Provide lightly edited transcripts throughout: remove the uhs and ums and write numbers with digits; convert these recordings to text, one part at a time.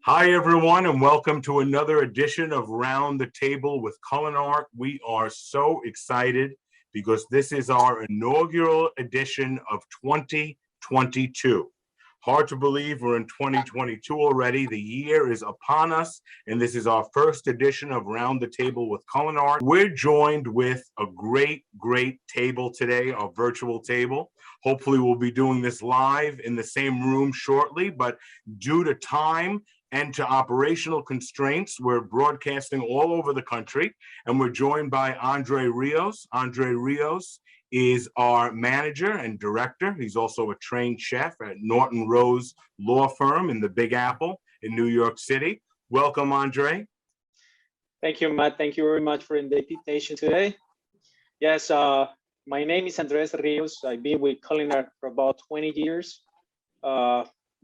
Hi, everyone, and welcome to another edition of Round the Table with CulinArt. We are so excited because this is our inaugural edition of 2022. Hard to believe we're in 2022 already. The year is upon us, and this is our first edition of Round the Table with CulinArt. We're joined with a great table today, our virtual table. Hopefully, we'll be doing this live in the same room shortly, but due to time and to operational constraints, we're broadcasting all over the country, and we're joined by Andres Rios. Andres Rios is our manager and director. He's also a trained chef at Norton Rose law firm in the Big Apple in New York City. Welcome, Andres. Thank you, Matt. Thank you very much for the invitation today. Yes, my name is Andres Rios. I've been with CulinArt for about 20 years.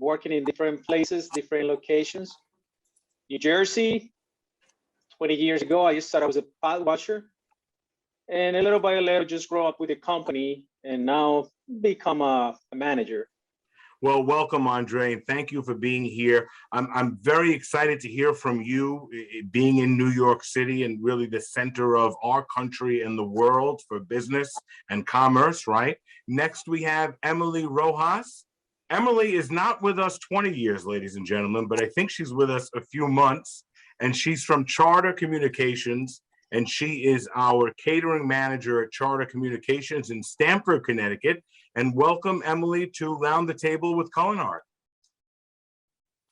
Working in different places, different locations. New Jersey, 20 years ago, I just started as a pot washer. And a little by little, just grow up with the company and now become a manager. Well, welcome, Andre, and thank you for being here. I'm very excited to hear from you, being in New York City and really the center of our country and the world for business and commerce, right? Next, we have Emily Rojas. Emily is not with us 20 years, ladies and gentlemen, but I think she's with us a few months, and she's from Charter Communications, and she is our catering manager at Charter Communications in Stamford, Connecticut. And welcome, Emily, to Round the Table with CulinArt.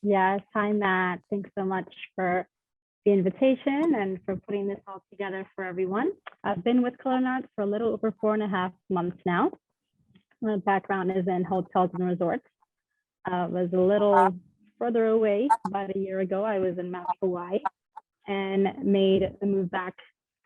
Yes, hi, Matt. Thanks so much for the invitation and for putting this all together for everyone. I've been with CulinArt for a little over 4.5 months now. My background is in hotels and resorts. I was a little further away. About a year ago, I was in Maui, Hawaii, and made the move back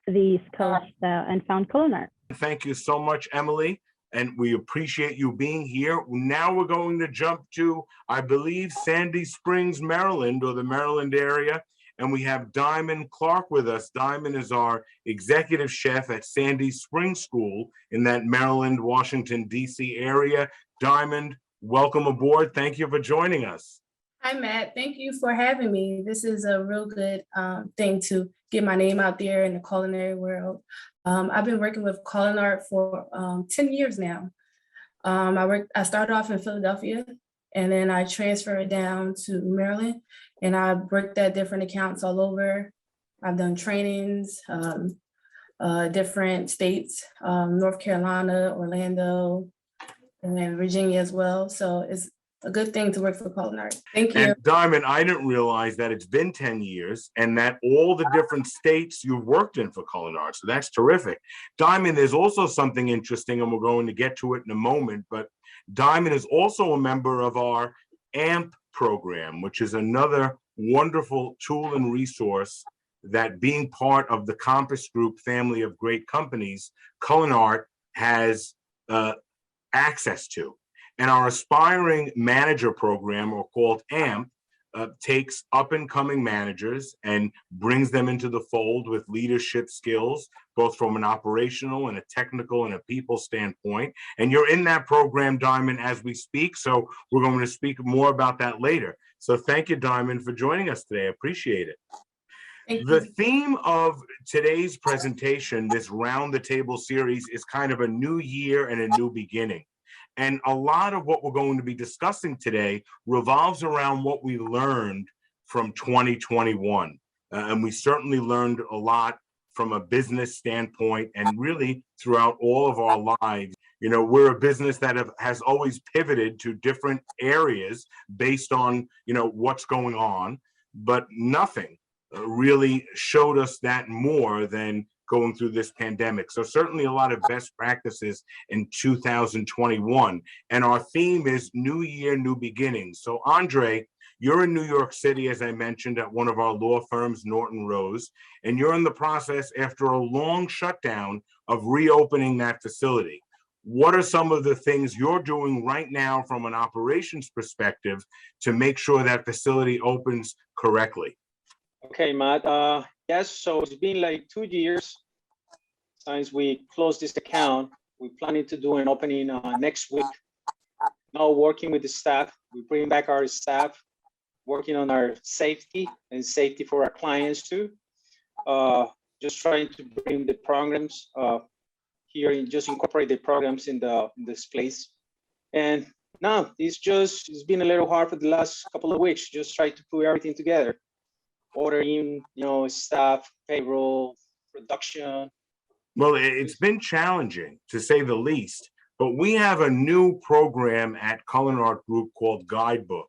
to the East Coast and found CulinArt. Thank you so much, Emily, and we appreciate you being here. Now we're going to jump to, I believe, Sandy Springs, Maryland, or the Maryland area. And we have Diamond Clark with us. Diamond is our executive chef at Sandy Springs School in that Maryland, Washington, D.C. area. Diamond, welcome aboard. Thank you for joining us. Hi, Matt. Thank you for having me. This is a real good thing to get my name out there in the culinary world. I've been working with CulinArt for 10 years now. I started off in Philadelphia, and then I transferred down to Maryland, and I worked at different accounts all over. I've done trainings, different states, North Carolina, Orlando, and then Virginia as well. So it's a good thing to work for CulinArt. Thank you. And Diamond, I didn't realize that it's been 10 years and that all the different states you've worked in for CulinArt. So that's terrific. Diamond, there's also something interesting, and we're going to get to it in a moment, but Diamond is also a member of our AMP program, which is another wonderful tool and resource that, being part of the Compass Group family of great companies, CulinArt has access to. And our aspiring manager program, or called AMP, takes up-and-coming managers and brings them into the fold with leadership skills, both from an operational and a technical and a people standpoint. And you're in that program, Diamond, as we speak, so we're going to speak more about that later. So thank you, Diamond, for joining us today. I appreciate it. The theme of today's presentation, this Round the Table series, is kind of a new year and a new beginning. And a lot of what we're going to be discussing today revolves around what we learned from 2021. And we certainly learned a lot from a business standpoint, and really throughout all of our lives. You know, we're a business that has always pivoted to different areas based on, you know, what's going on, but nothing really showed us that more than going through this pandemic. So certainly a lot of best practices in 2021. And our theme is New Year, New Beginnings. So Andre, you're in New York City, as I mentioned, at one of our law firms, Norton Rose, and you're in the process, after a long shutdown, of reopening that facility. What are some of the things you're doing right now from an operations perspective to make sure that facility opens correctly? Okay, Matt. Yes, so it's been like 2 years since we closed this account. We're planning to do an opening next week. Now working with the staff, we bring back our staff, working on our safety and safety for our clients too. Just trying to bring the programs here and just incorporate the programs in this place. And now it's been a little hard for the last couple of weeks, just try to put everything together. Ordering, staff, payroll, production. Well, it's been challenging to say the least, but we have a new program at CulinArt Group called Guidebook.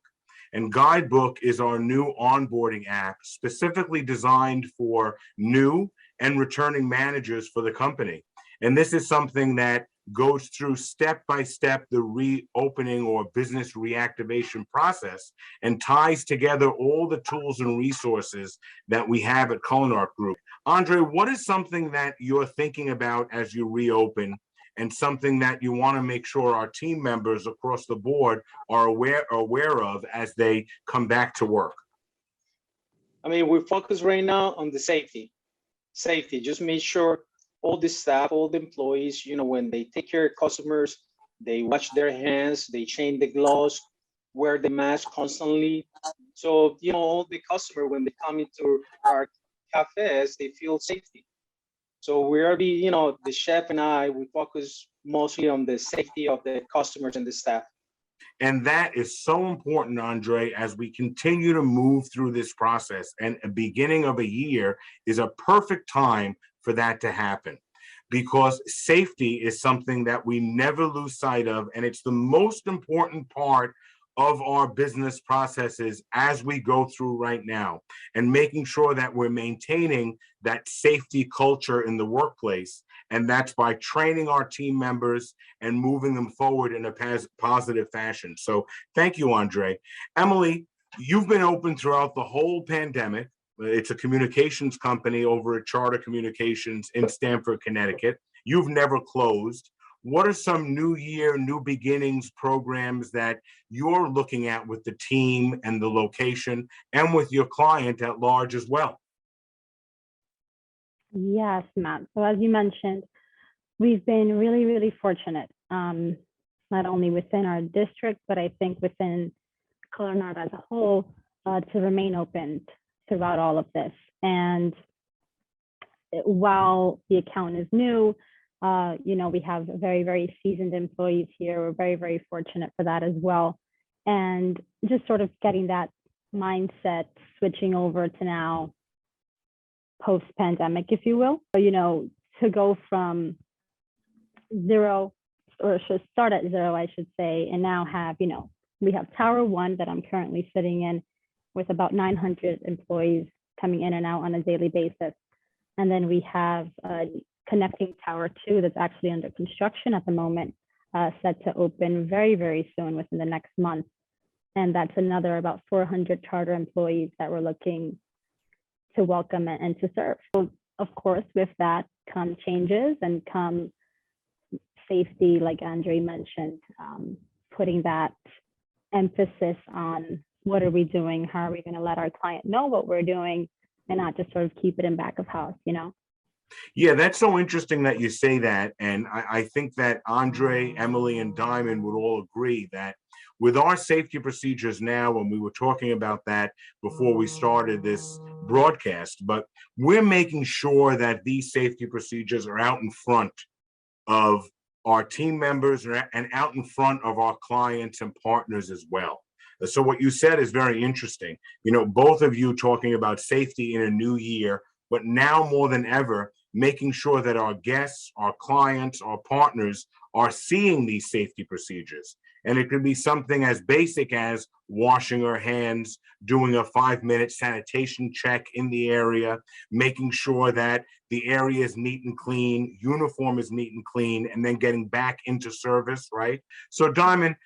And Guidebook is our new onboarding app specifically designed for new and returning managers for the company. And this is something that goes through step by step the reopening or business reactivation process and ties together all the tools and resources that we have at CulinArt Group. Andre, what is something that you're thinking about as you reopen and something that you want to make sure our team members across the board are aware of as they come back to work? I mean, we're focused right now on the safety. Just make sure all the staff, all the employees, when they take care of customers, they wash their hands, they change the gloves, wear the mask constantly. So, all the customer, when they come into our cafes, they feel safety. So we are the chef and we focus mostly on the safety of the customers and the staff. And that is so important, Andre, as we continue to move through this process. And a beginning of a year is a perfect time for that to happen, because safety is something that we never lose sight of. And it's the most important part of our business processes as we go through right now, and making sure that we're maintaining that safety culture in the workplace. And that's by training our team members and moving them forward in a positive fashion. So thank you, Andre. Emily, you've been open throughout the whole pandemic. It's a communications company over at Charter Communications in Stamford, Connecticut. You've never closed. What are some new year, new beginnings programs that you're looking at with the team and the location and with your client at large as well? Yes, Matt. So as you mentioned, we've been really, really fortunate, not only within our district, but I think within CulinArt as a whole, to remain open throughout all of this. And while the account is new, we have very, very seasoned employees here. We're very, very fortunate for that as well. And just sort of getting that mindset switching over to now post-pandemic, if you will, to go from zero, or should start at zero, I should say, and now have, we have Tower 1 that I'm currently sitting in with about 900 employees coming in and out on a daily basis. And then we have connecting Tower 2 that's actually under construction at the moment, set to open very, very soon within the next month. And that's another about 400 charter employees that we're looking to welcome and to serve. So of course, with that come changes and come safety, like Andre mentioned, putting that emphasis on what are we doing, how are we going to let our client know what we're doing, and not just sort of keep it in back of house, Yeah, that's so interesting that you say that. And I think that Andre, Emily, and Diamond would all agree that with our safety procedures now, and we were talking about that before we started this broadcast, but we're making sure that these safety procedures are out in front of our team members and out in front of our clients and partners as well. So what you said is very interesting. Both of you talking about safety in a new year, but now more than ever, making sure that our guests, our clients, our partners are seeing these safety procedures. And it could be something as basic as washing our hands, doing a 5-minute sanitation check in the area, making sure that the area is neat and clean, uniform is neat and clean, and then getting back into service, right? So Diamond,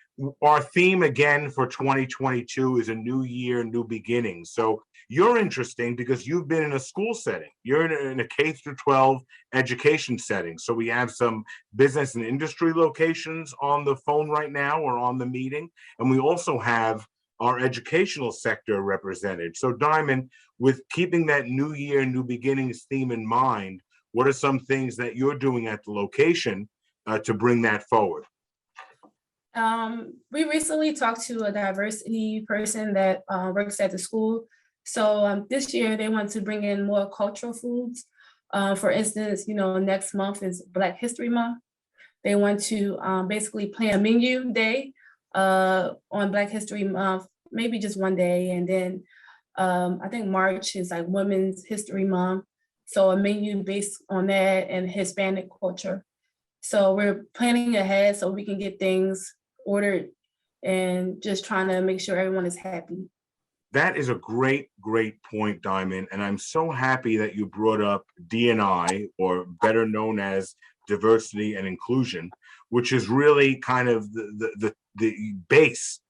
our theme again for 2022 is a new year, new beginnings. So you're interesting because you've been in a school setting. You're in a K through 12 education setting. So we have some business and industry locations on the phone right now or on the meeting. And we also have our educational sector represented. So Diamond, with keeping that new year, new beginnings theme in mind, what are some things that you're doing at the location to bring that forward? We recently talked to a diversity person that works at the school. So this year they want to bring in more cultural foods. For instance, next month is Black History Month. They want to basically plan a menu day on Black History Month, maybe just one day. And then I think March is like Women's History Month. So a menu based on that and Hispanic culture. So we're planning ahead so we can get things ordered and just trying to make sure everyone is happy. That is a great, great point, Diamond. And I'm so happy that you brought up D&I, or better known as diversity and inclusion, which is really kind of the base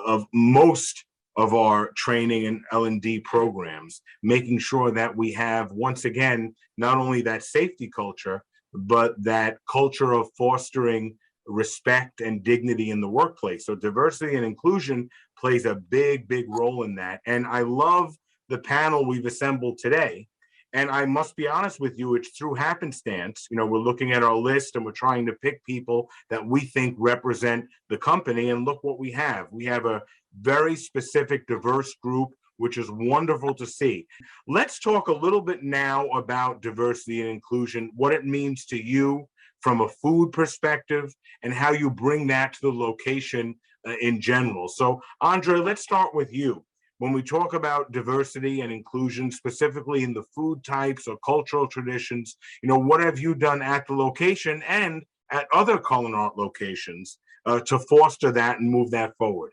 of most of our training and L&D programs, making sure that we have, once again, not only that safety culture, but that culture of fostering respect and dignity in the workplace. So diversity and inclusion plays a big, big role in that. And I love the panel we've assembled today. And I must be honest with you, it's through happenstance. We're looking at our list and we're trying to pick people that we think represent the company. And look what we have. We have a very specific, diverse group, which is wonderful to see. Let's talk a little bit now about diversity and inclusion, what it means to you from a food perspective, and how you bring that to the location in general. So, Andre, let's start with you. When we talk about diversity and inclusion, specifically in the food types or cultural traditions, what have you done at the location and at other CulinArt locations to foster that and move that forward?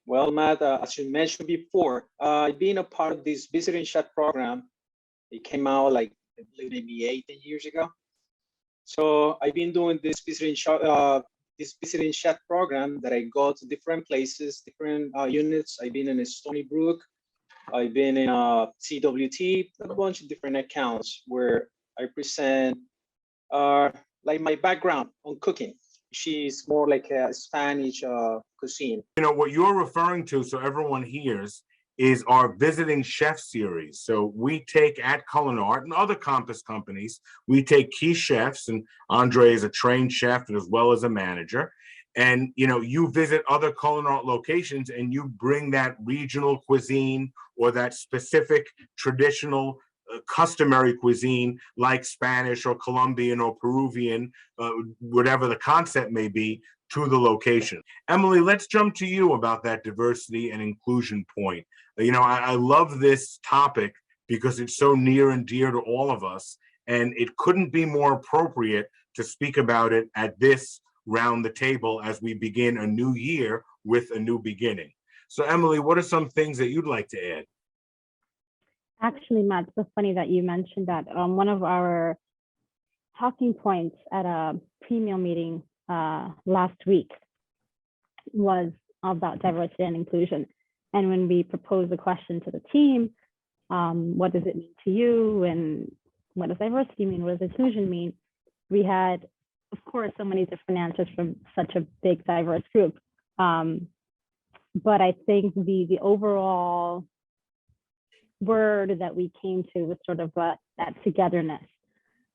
Well, Matt, as you mentioned before, being a part of this visiting chef program, it came out like maybe 18 years ago. So I've been doing this visiting chef program that I go to different places, different units. I've been in Stony Brook, I've been in CWT, a bunch of different accounts where I present like my background on cooking. She's more like a Spanish cuisine. What you're referring to, so everyone hears, is our visiting chef series. So we take at CulinArt and other Compass companies, we take key chefs, and Andre is a trained chef as well as a manager. And you visit other CulinArt locations and you bring that regional cuisine or that specific traditional customary cuisine like Spanish or Colombian or Peruvian, whatever the concept may be, to the location. Emily, let's jump to you about that diversity and inclusion point. I love this topic because it's so near and dear to all of us, and it couldn't be more appropriate to speak about it at this round the table as we begin a new year with a new beginning. So Emily, what are some things that you'd like to add? Actually, Matt, it's so funny that you mentioned that. One of our talking points at a premium meeting last week was about diversity and inclusion. And when we proposed the question to the team, what does it mean to you? And what does diversity mean? What does inclusion mean? We had, of course, so many different answers from such a big, diverse group. But I think the overall word that we came to was sort of that togetherness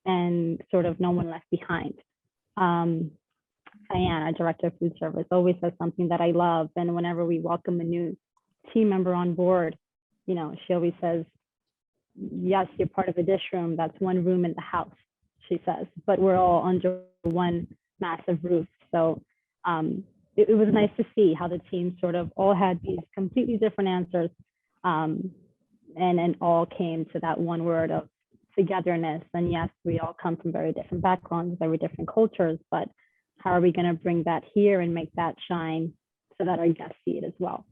and sort of no one left behind. Diane, our director of food service, always says something that I love. And whenever we welcome a new team member on board, she always says, yes, you're part of a dish room. That's one room in the house, she says, but we're all under one massive roof. So it was nice to see how the team sort of all had these completely different answers and all came to that one word of togetherness. And yes, we all come from very different backgrounds, very different cultures, but how are we going to bring that here and make that shine so that our guests see it as well?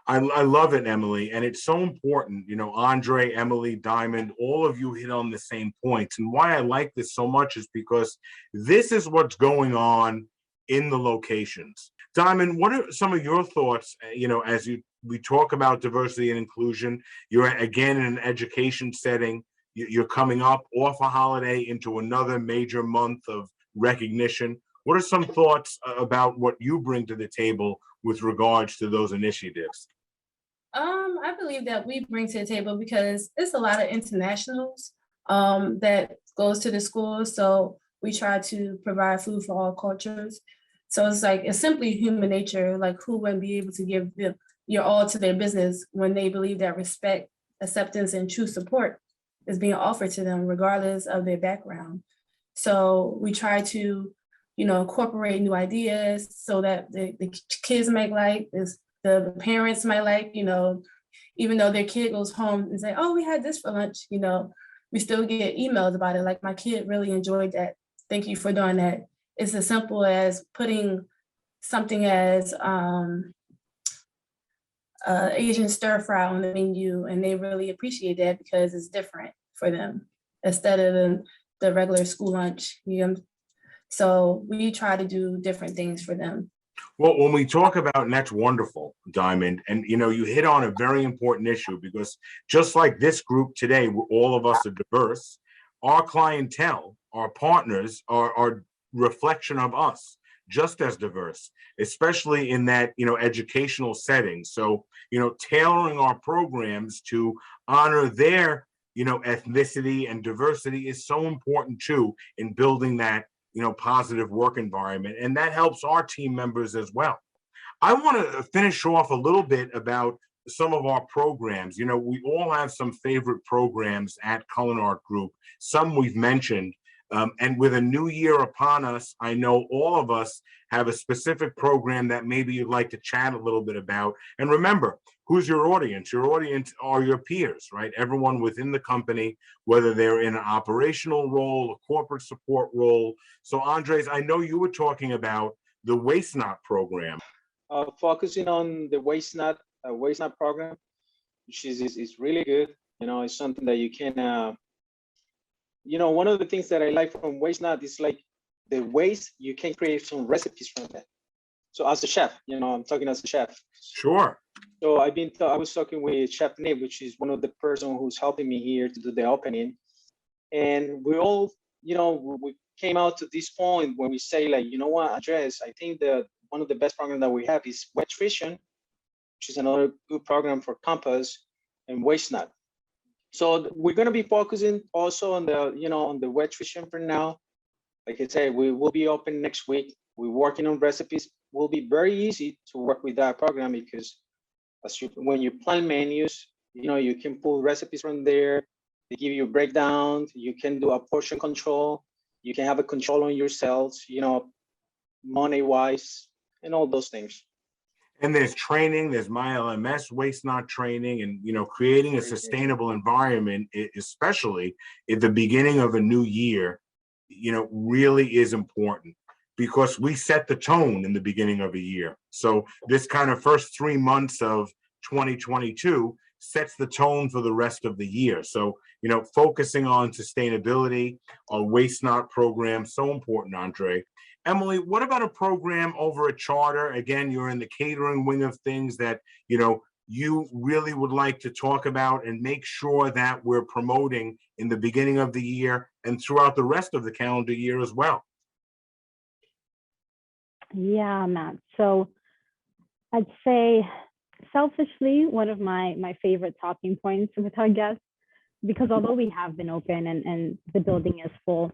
I love it, Emily. And it's so important, Andre, Emily, Diamond, all of you hit on the same points. And why I like this so much is because this is what's going on in the locations. Diamond, what are some of your thoughts, as we talk about diversity and inclusion? You're again in an education setting. You're coming up off a holiday into another major month of recognition. What are some thoughts about what you bring to the table with regards to those initiatives? I believe that we bring to the table because it's a lot of internationals that goes to the school. So we try to provide food for all cultures. So it's like, it's simply human nature. Like, who wouldn't be able to give your all to their business when they believe that respect, acceptance, and true support is being offered to them regardless of their background. So we try to, incorporate new ideas so that the kids might like this, the parents might like, even though their kid goes home and say, oh, we had this for lunch, we still get emails about it. Like, my kid really enjoyed that. Thank you for doing that. It's as simple as putting something as Asian stir fry on the menu, and they really appreciate that because it's different for them instead of the regular school lunch. So we try to do different things for them. Well, when we talk about, and that's wonderful, Diamond, and you hit on a very important issue, because just like this group today, where all of us are diverse, our clientele, our partners are reflection of us, just as diverse, especially in that, educational setting. So, tailoring our programs to honor their, ethnicity and diversity is so important too, in building that, positive work environment. And that helps our team members as well. I want to finish off a little bit about some of our programs. We all have some favorite programs at CulinArt Group. Some we've mentioned. And with a new year upon us, I know all of us have a specific program that maybe you'd like to chat a little bit about. And remember, who's your audience? Your audience are your peers, right? Everyone within the company, whether they're in an operational role, a corporate support role. So Andres, I know you were talking about the Waste Not program. Focusing on the Waste Not program, which is really good. It's something that you can, one of the things that I like from Waste Not is like the waste, you can create some recipes from that. So as a chef, I'm talking as a chef. Sure. So I was talking with Chef Nate, which is one of the person who's helping me here to do the opening. And we all, we came out to this point when we say, like, you know what, Andres, I think that one of the best programs that we have is Wet Nutrition, which is another good program for Compass and Waste Not. So we're going to be focusing also on the, on the Wet Nutrition for now. Like I said, we will be open next week. We're working on recipes. It will be very easy to work with that program because when you plan menus, you can pull recipes from there. They give you a breakdown. You can do a portion control. You can have a control on yourselves, money-wise, and all those things. And there's training, there's My LMS Waste Not training, and creating a sustainable environment, especially at the beginning of a new year, really is important, because we set the tone in the beginning of a year. So this kind of first 3 months of 2022 sets the tone for the rest of the year. So, focusing on sustainability, our Waste Not program, so important, Andre. Emily, what about a program over at Charter? Again, you're in the catering wing of things that, you really would like to talk about and make sure that we're promoting in the beginning of the year and throughout the rest of the calendar year as well. Yeah, Matt. So I'd say selfishly, one of my favorite talking points with our guests, because although we have been open and the building is full,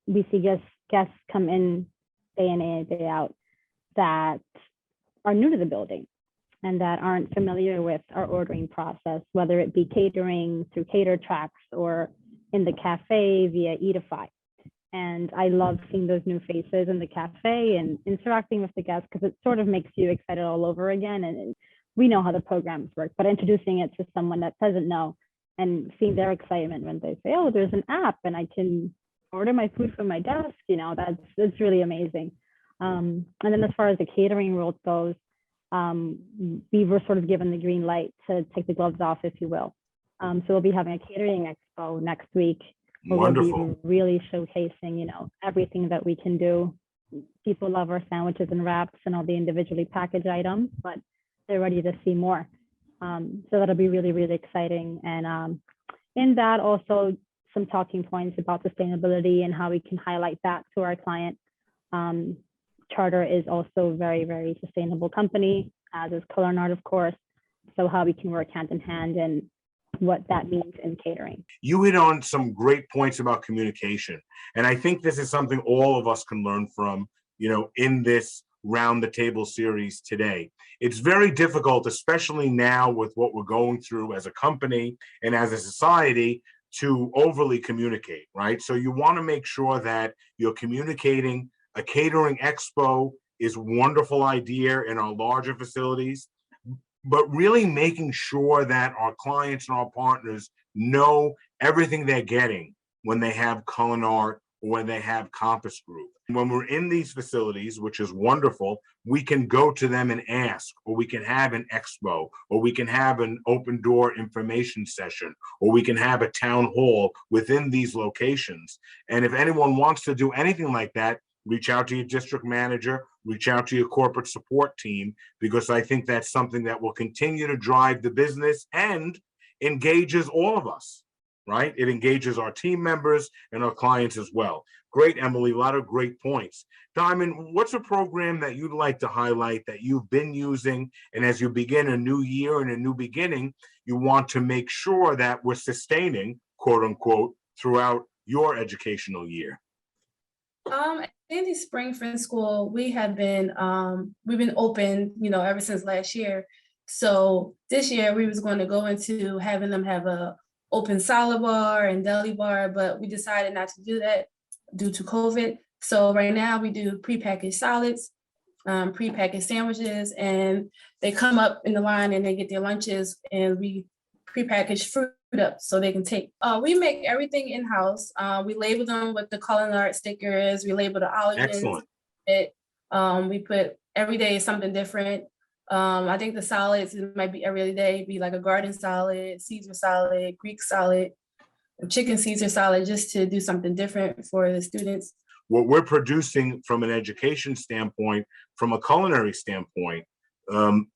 we see guests come in day in and day out that are new to the building and that aren't familiar with our ordering process, whether it be catering through Cater Tracks or in the cafe via Eatify. And I love seeing those new faces in the cafe and interacting with the guests, because it sort of makes you excited all over again. And we know how the programs work, but introducing it to someone that doesn't know and seeing their excitement when they say, oh, there's an app and I can order my food from my desk, that's really amazing. And then as far as the catering world goes, we were sort of given the green light to take the gloves off, if you will. So we'll be having a catering expo next week. Wonderful. We'll be really showcasing, everything that we can do. People love our sandwiches and wraps and all the individually packaged items, but they're ready to see more. So that'll be really, really exciting. And in that also some talking points about sustainability and how we can highlight that to our client. Charter is also a very, very sustainable company, as is CulinArt, of course. So how we can work hand in hand and what that means in catering. You hit on some great points about communication. And I think this is something all of us can learn from in this Round the Table series today. It's very difficult, especially now with what we're going through as a company and as a society, to overly communicate, right? So you want to make sure that you're communicating. A catering expo is a wonderful idea in our larger facilities, but really making sure that our clients and our partners know everything they're getting when they have CulinArt or when they have Compass Group. When we're in these facilities, which is wonderful, we can go to them and ask, or we can have an expo, or we can have an open door information session, or we can have a town hall within these locations. And if anyone wants to do anything like that, reach out to your district manager, reach out to your corporate support team, because I think that's something that will continue to drive the business and engages all of us, right? It engages our team members and our clients as well. Great, Emily, a lot of great points. Diamond, what's a program that you'd like to highlight that you've been using, and as you begin a new year and a new beginning, you want to make sure that we're sustaining, quote unquote, throughout your educational year? In the Spring Friends School, we've been open, ever since last year. So this year we was going to go into having them have a open salad bar and deli bar, but we decided not to do that due to COVID. So right now we do prepackaged salads, prepackaged sandwiches, and they come up in the line and they get their lunches, and we prepackaged fruit up so they can take. We make everything in-house. We label them with the CulinArt stickers. We label the allergens. Excellent. We put every day is something different. I think the salads, it might be every other day, be like a garden salad, Caesar salad, Greek salad, chicken Caesar salad, just to do something different for the students. What we're producing from an education standpoint, from a culinary standpoint,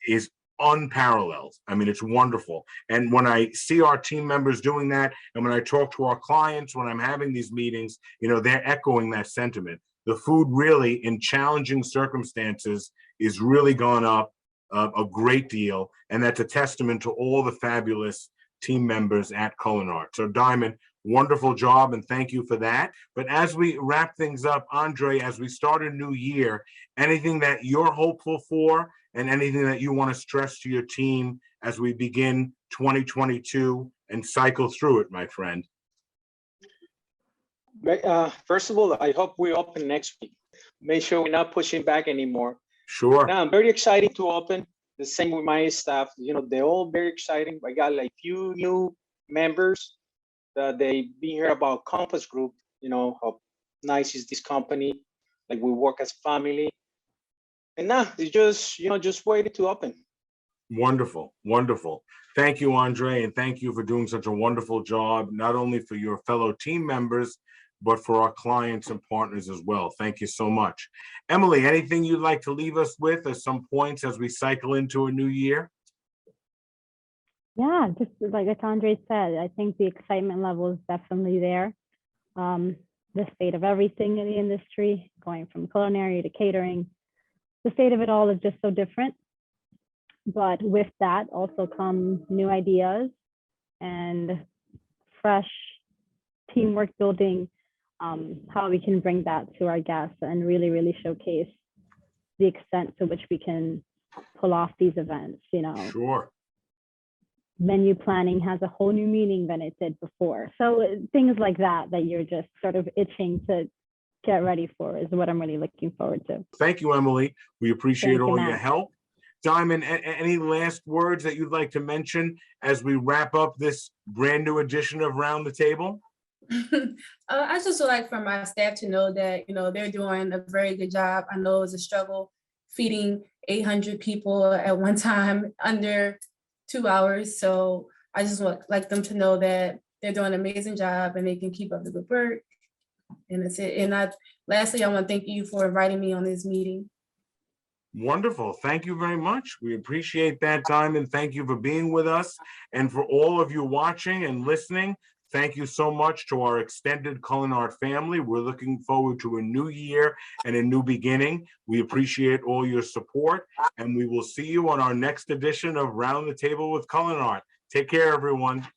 is unparalleled. I mean, it's wonderful. And when I see our team members doing that, and when I talk to our clients, when I'm having these meetings, they're echoing that sentiment. The food really, in challenging circumstances, is really gone up a great deal. And that's a testament to all the fabulous team members at CulinArt. So Diamond, wonderful job, and thank you for that. But as we wrap things up, Andre, as we start a new year, anything that you're hopeful for and anything that you want to stress to your team as we begin 2022 and cycle through it, my friend? First of all, I hope we open next week. Make sure we're not pushing back anymore. Sure. Now, I'm very excited to open. The same with my staff. They're all very exciting. I got like few new members that they be here about Compass Group. How nice is this company? Like, we work as family. And now it's just waiting to open. Wonderful, wonderful. Thank you, Andre, and thank you for doing such a wonderful job, not only for your fellow team members, but for our clients and partners as well. Thank you so much. Emily, anything you'd like to leave us with as some points as we cycle into a new year? Yeah, just like Andre said, I think the excitement level is definitely there. The state of everything in the industry, going from culinary to catering, the state of it all is just so different. But with that also come new ideas and fresh teamwork building, how we can bring that to our guests and really, really showcase the extent to which we can pull off these events. Sure. Menu planning has a whole new meaning than it did before. So things like that you're just sort of itching to get ready for is what I'm really looking forward to. Thank you, Emily. We appreciate all your Matt. help. Diamond, any last words that you'd like to mention as we wrap up this brand new edition of Round the Table? I just would like for my staff to know that, they're doing a very good job. I know it's a struggle feeding 800 people at one time under 2 hours. So I just would like them to know that they're doing an amazing job and they can keep up the good work. And that's it. And lastly, I want to thank you for inviting me on this meeting. Wonderful. Thank you very much. We appreciate that, Diamond. Thank you for being with us. And for all of you watching and listening, thank you so much to our extended CulinArt family. We're looking forward to a new year and a new beginning. We appreciate all your support, and we will see you on our next edition of Round the Table with CulinArt. Take care, everyone.